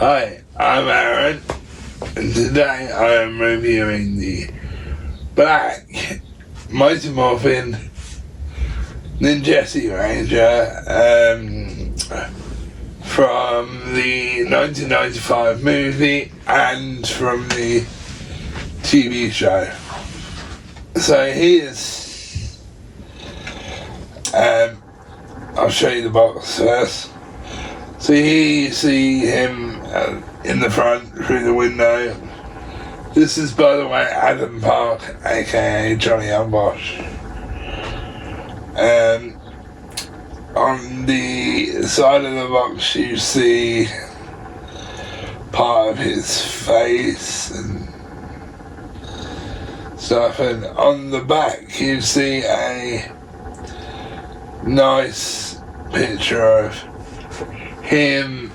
Hi, I'm Arran, and today I am reviewing the black Mighty Morphin Ninjetti Ranger from the 1995 movie and from the TV show. So here's, I'll show you the box first. So here you see him in the front through the window. This is, by the way, Adam Park, aka Johnny Ambosh. On the side of the box you see part of his face and stuff, and on the back you see a nice picture of him.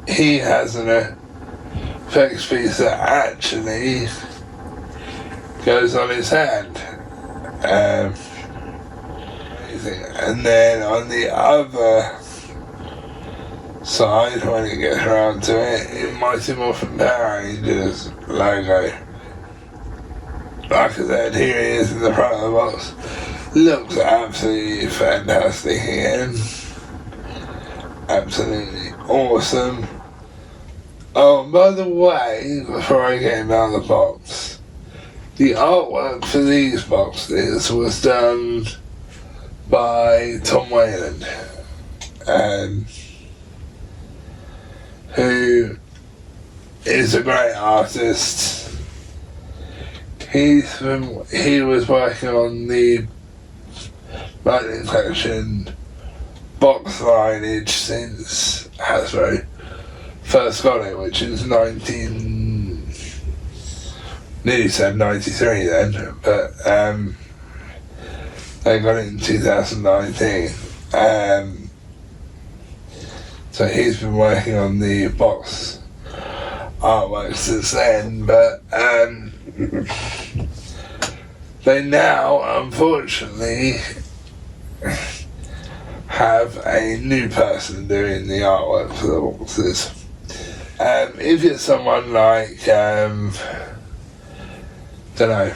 He has an effects piece that actually goes on his hand. And then on the other side, when it gets around to it, in Mighty Morphin Power Rangers logo. Like I said, here he is in the front of the box. Looks absolutely fantastic again. Absolutely awesome. Oh, and by the way, before I get him out of the box, the artwork for these boxes was done by Tom Wayland, who is a great artist. He was working on the Lightning Collection box lineage since Hasbro first got it, which is nearly said 93 then, but they got it in 2019. So he's been working on the box artwork since then, but they now, unfortunately, have a new person doing the artwork for the boxes. If it's someone like, don't know,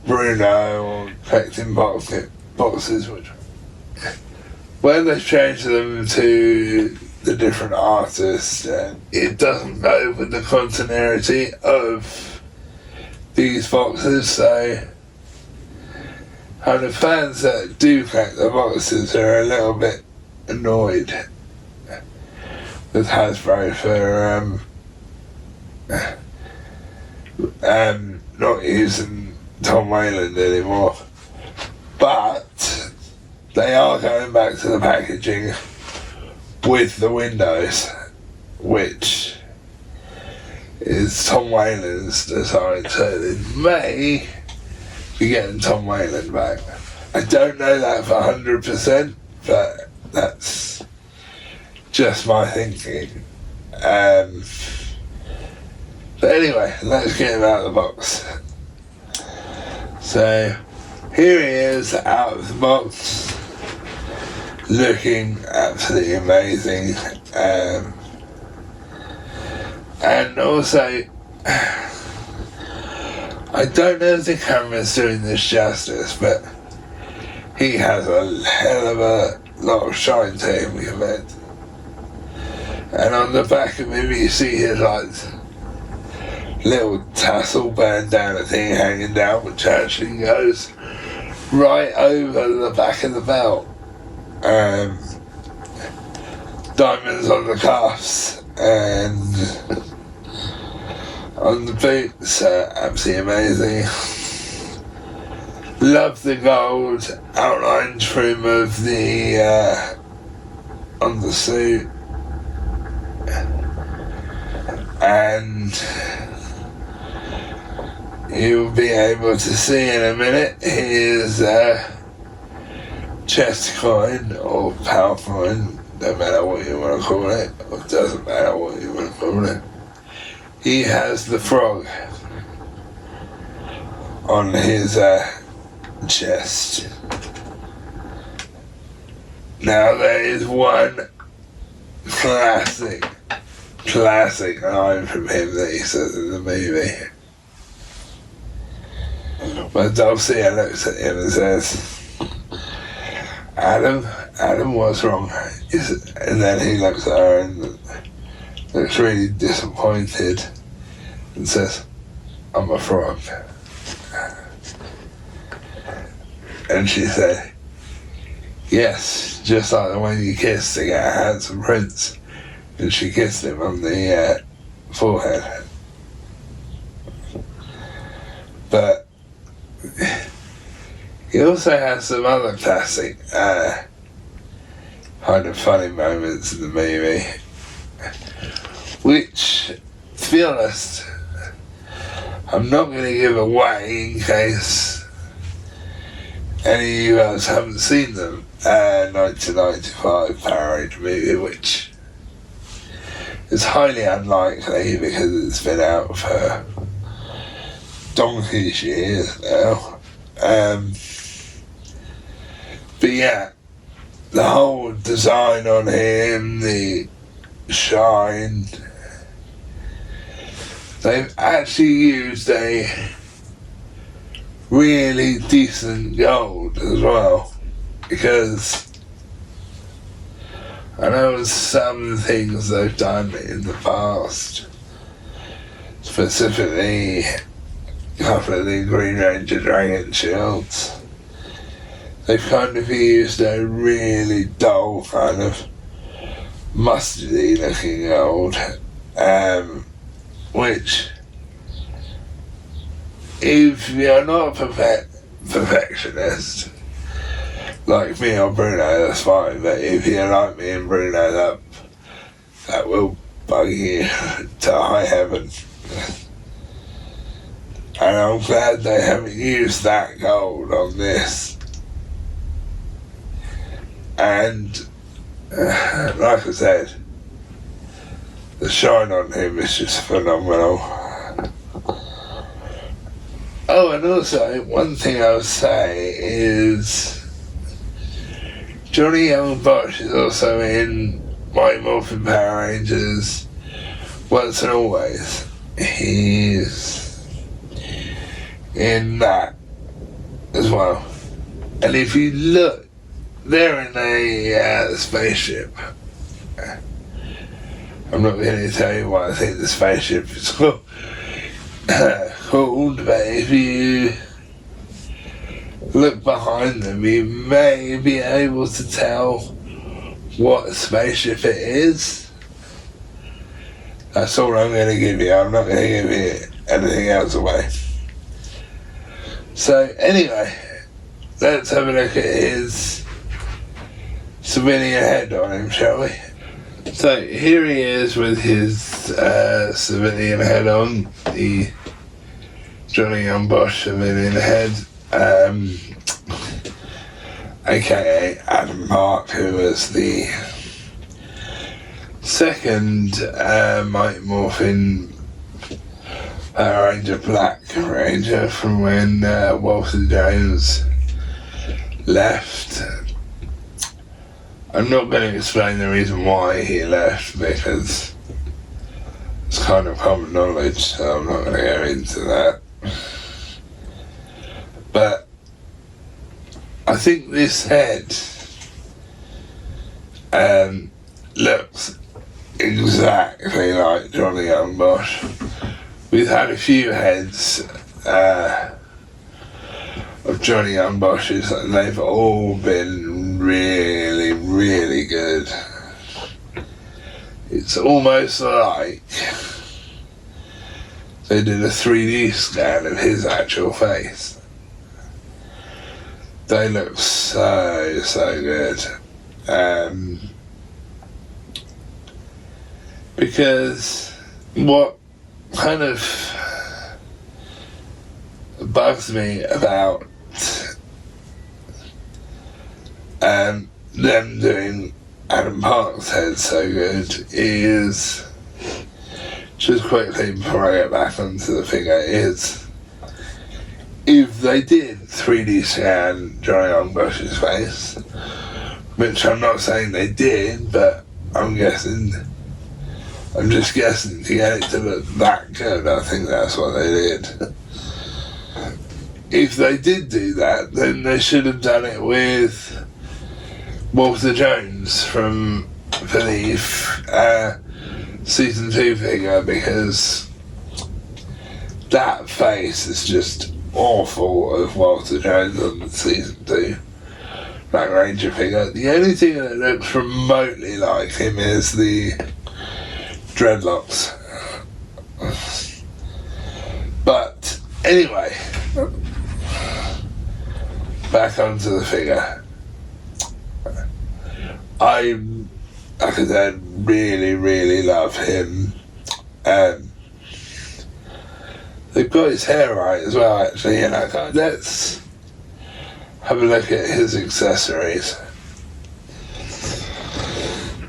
Bruno or Collecting Boxes, which when they change them to the different artists, it doesn't go with the continuity of these boxes, so the fans that do collect the boxes are a little bit annoyed with Hasbro for not using Tom Wayland anymore. But they are going back to the packaging with the windows, which is Tom Wayland's design, so they may be getting Tom Wayland back. I don't know that for 100%, but that's just my thinking. But anyway, let's get him out of the box. So here he is out of the box, looking absolutely amazing. And also, I don't know if the camera's doing this justice, but he has a hell of a lot of shine to him compared. And on the back of him you see his like little tassel bandana thing hanging down, which actually goes right over the back of the belt. Diamonds on the cuffs and on the boots, absolutely amazing. Love the gold outline trim of the on the suit, and you'll be able to see in a minute his chest coin or power coin, no matter what you want to call it, or it doesn't matter what you want to call it. He has the frog on his chest. Now there is one classic classic line from him that he says in the movie. When Dulcia looks at him and says, Adam, what's wrong? And then he looks at her and looks really disappointed and says, I'm a frog. And she said, yes, just like the one you kissed to get a handsome prince. And she kissed him on the forehead. But he also has some other classic kind of funny moments in the movie, which, to be honest, I'm not going to give away in case any of you guys haven't seen them. 1995 Power Ranger movie, which is highly unlikely because it's been out for donkey's years now. But yeah, the whole design on him, the shine, they've actually used a really decent gold as well, because I know some things they've done in the past, specifically a couple of the Green Ranger Dragon shields, they've kind of used a really dull kind of mustardy looking gold, which, if you're not a perfectionist like me or Bruno, that's fine, but if you're like me and Bruno, that will bug you to high heaven. And I'm glad they haven't used that gold on this. And like I said, the shine on him is just phenomenal. Oh, and also, one thing I would say is Johnny Young Bosch is also in Mighty Morphin Power Rangers Once and Always. He's in that as well. And if you look, they're in a spaceship. I'm not going to tell you what I think the spaceship is called, but if you look behind them, you may be able to tell what spaceship it is. That's all I'm going to give you. I'm not going to give you anything else away. So anyway, let's have a look at his civilian head on him, shall we? So here he is with his civilian head on, the Johnny Young Bosch civilian head, aka Adam Park, who was the second Mighty Morphin Power Ranger Black Ranger from when Walter Jones left. I'm not going to explain the reason why he left because it's kind of common knowledge, so I'm not going to go into that. But I think this head looks exactly like Johnny Young Bosch. We've had a few heads of Johnny Young Bosch's and they've all been really, really good. It's almost like they did a 3D scan of his actual face. They look so, so good. Because what kind of bugs me about them doing Adam Park's head so good is, just quickly before I get back onto the figure, is if they did 3D scan Johnny Young Bosch's face, which I'm not saying they did, but I'm guessing I'm just guessing to get it to look that good. I think that's what they did. If they did do that, then they should have done it with Walter Jones for the season 2 figure, because that face is just awful of Walter Jones on the season 2 Black Ranger figure. The only thing that looks remotely like him is the dreadlocks. But anyway, back onto the figure. I, like I said, really love him. They've got his hair right as well, actually. Let's have a look at his accessories.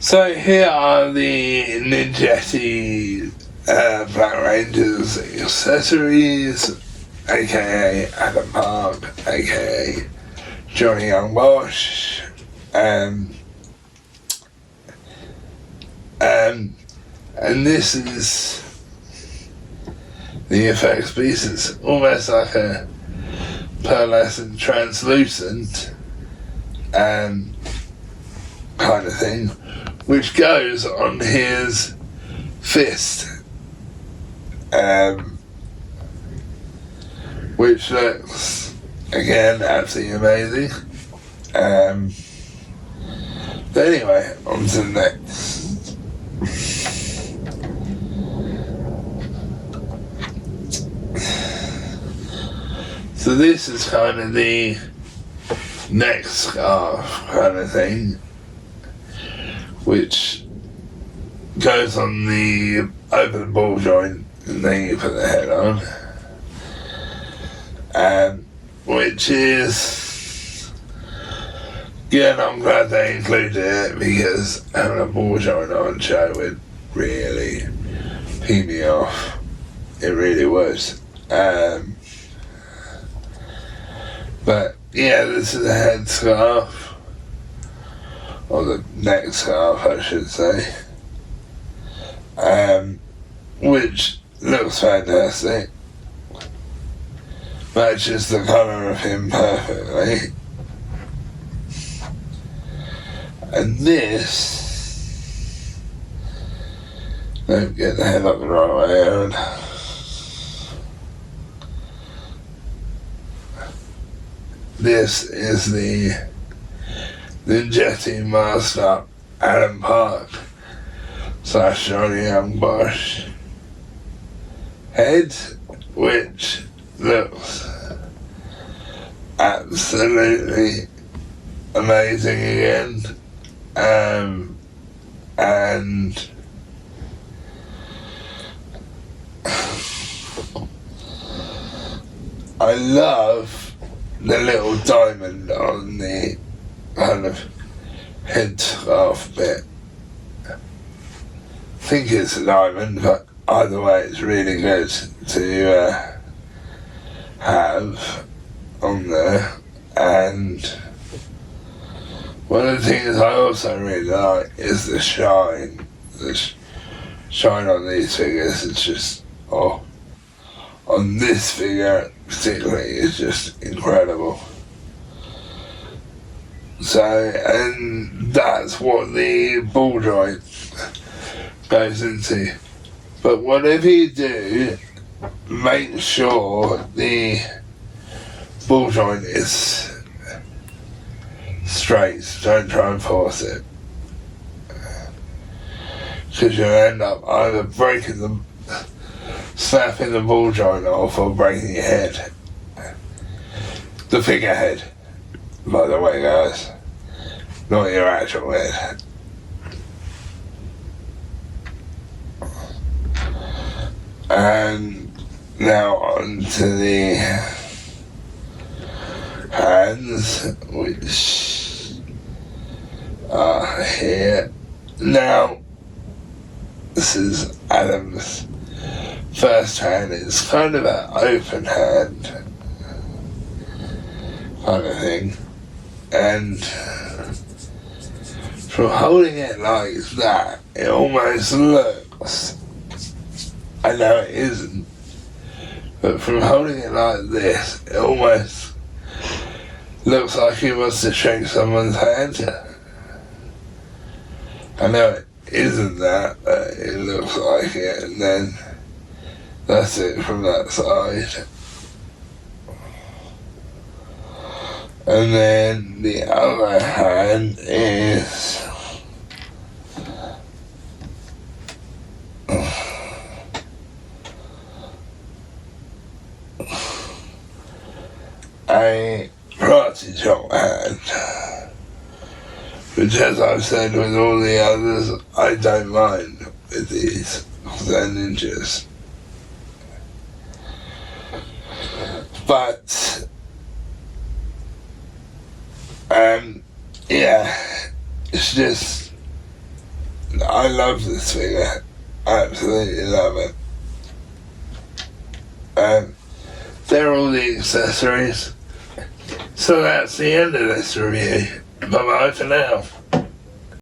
So here are the Ninjetti Black Rangers accessories, aka Adam Park, aka Johnny Young Bosch, and this is the effects piece. It's almost like a pearlescent translucent kind of thing, which goes on his fist, which looks, again, absolutely amazing. But anyway, on to the next. So this is kind of the neck scarf kind of thing, which goes on the open ball joint, and then you put the head on, which is, yeah, I'm glad they included it, because having a ball joint on show would really pee me off. It really was. But yeah, this is a head scarf, or the neck scarf I should say, which looks fantastic, matches the colour of him perfectly. And this, don't get the head up the right way, Aaron. This is the Ninjetti Master Arran Park / Johnny Young Bosch head, which looks absolutely amazing again. And I love the little diamond on the kind of head scarf bit. I think it's a diamond, but either way it's really good to have on there. And one of the things I also really like is the shine. The shine on these figures is just, on this figure particularly, is just incredible. So, and that's what the ball joint goes into. But whatever you do, make sure the ball joint is straight. Don't try and force it, because you'll end up either snapping the ball joint off or breaking your head. The figure head, by the way, guys, not your actual head. And now on to the hands, which are here. Now, this is Adam's first hand. It's kind of an open hand kind of thing, and from holding it like that, it almost looks I know it isn't, but from holding it like this, it almost looks like he wants to shake someone's hand. I know it isn't that, but it looks like it, and then that's it from that side. And then the other hand is a karate chop hand, which, as I've said with all the others, I don't mind with these, because they're ninjas. But yeah, it's just, I love this figure, absolutely love it. They're all the accessories. So that's the end of this review. Bye bye for now.